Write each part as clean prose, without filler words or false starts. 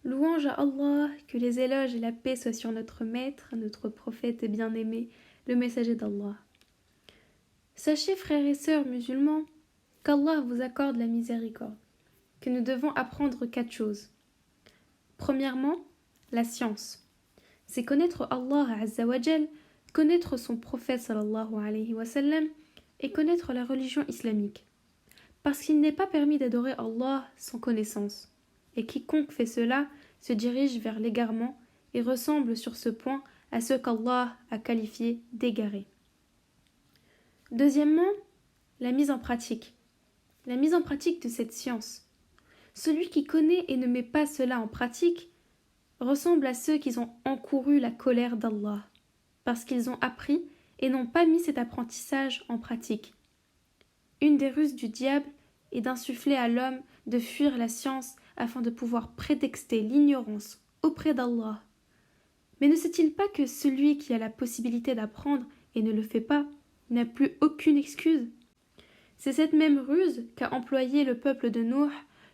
Louange à Allah, que les éloges et la paix soient sur notre maître, notre prophète bien-aimé, le messager d'Allah. Sachez, frères et sœurs musulmans, qu'Allah vous accorde la miséricorde, que nous devons apprendre 4 choses. Premièrement, la science. C'est connaître Allah Azza wa Jal, connaître son prophète sallallahu alayhi wa sallam et connaître la religion islamique. Parce qu'il n'est pas permis d'adorer Allah sans connaissance. Et quiconque fait cela se dirige vers l'égarement et ressemble sur ce point à ceux qu'Allah a qualifiés d'égarés. Deuxièmement, la mise en pratique. La mise en pratique de cette science. Celui qui connaît et ne met pas cela en pratique ressemble à ceux qui ont encouru la colère d'Allah, parce qu'ils ont appris et n'ont pas mis cet apprentissage en pratique. Une des ruses du diable est d'insuffler à l'homme de fuir la science afin de pouvoir prétexter l'ignorance auprès d'Allah. Mais ne sait-il pas que celui qui a la possibilité d'apprendre et ne le fait pas n'a plus aucune excuse? C'est cette même ruse qu'a employée le peuple de Nuh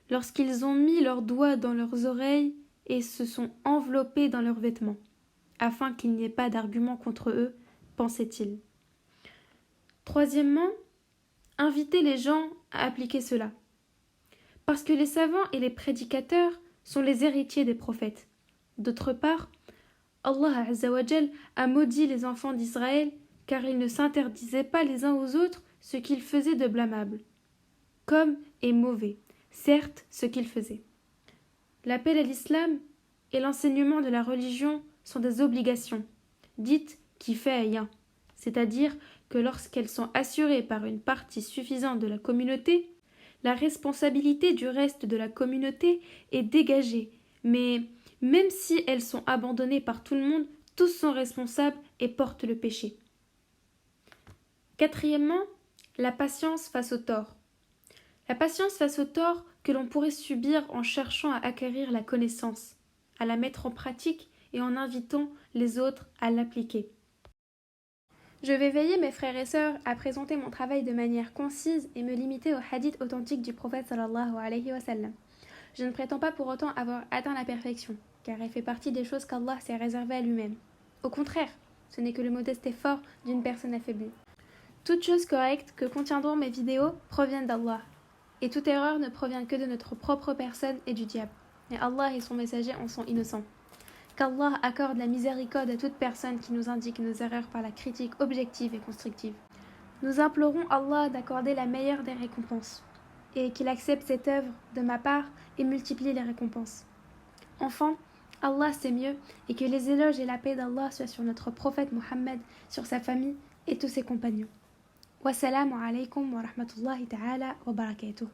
lorsqu'ils ont mis leurs doigts dans leurs oreilles et se sont enveloppés dans leurs vêtements, afin qu'il n'y ait pas d'argument contre eux, pensait-il. Troisièmement, inviter les gens à appliquer cela. Parce que les savants et les prédicateurs sont les héritiers des prophètes. D'autre part, Allah Azza wa Jal a maudit les enfants d'Israël car ils ne s'interdisaient pas les uns aux autres ce qu'ils faisaient de blâmable, comme et mauvais, certes ce qu'ils faisaient. L'appel à l'islam et l'enseignement de la religion sont des obligations, dites kifaya, c'est-à-dire que lorsqu'elles sont assurées par une partie suffisante de la communauté, la responsabilité du reste de la communauté est dégagée, mais même si elles sont abandonnées par tout le monde, tous sont responsables et portent le péché. Quatrièmement, la patience face au tort. La patience face au tort que l'on pourrait subir en cherchant à acquérir la connaissance, à la mettre en pratique et en invitant les autres à l'appliquer. Je vais veiller, mes frères et sœurs, à présenter mon travail de manière concise et me limiter aux hadiths authentiques du prophète sallallahu alayhi wa sallam. Je ne prétends pas pour autant avoir atteint la perfection, car elle fait partie des choses qu'Allah s'est réservées à lui-même. Au contraire, ce n'est que le modeste effort d'une personne affaiblie. Toutes choses correctes que contiendront mes vidéos proviennent d'Allah, et toute erreur ne provient que de notre propre personne et du diable. Et Allah et son messager en sont innocents. Qu'Allah accorde la miséricorde à toute personne qui nous indique nos erreurs par la critique objective et constructive. Nous implorons Allah d'accorder la meilleure des récompenses, et qu'il accepte cette œuvre de ma part et multiplie les récompenses. Enfin, Allah sait mieux, et que les éloges et la paix d'Allah soient sur notre prophète Mohammed, sur sa famille et tous ses compagnons. Wassalamu alaikum wa rahmatullahi ta'ala wa barakatuh.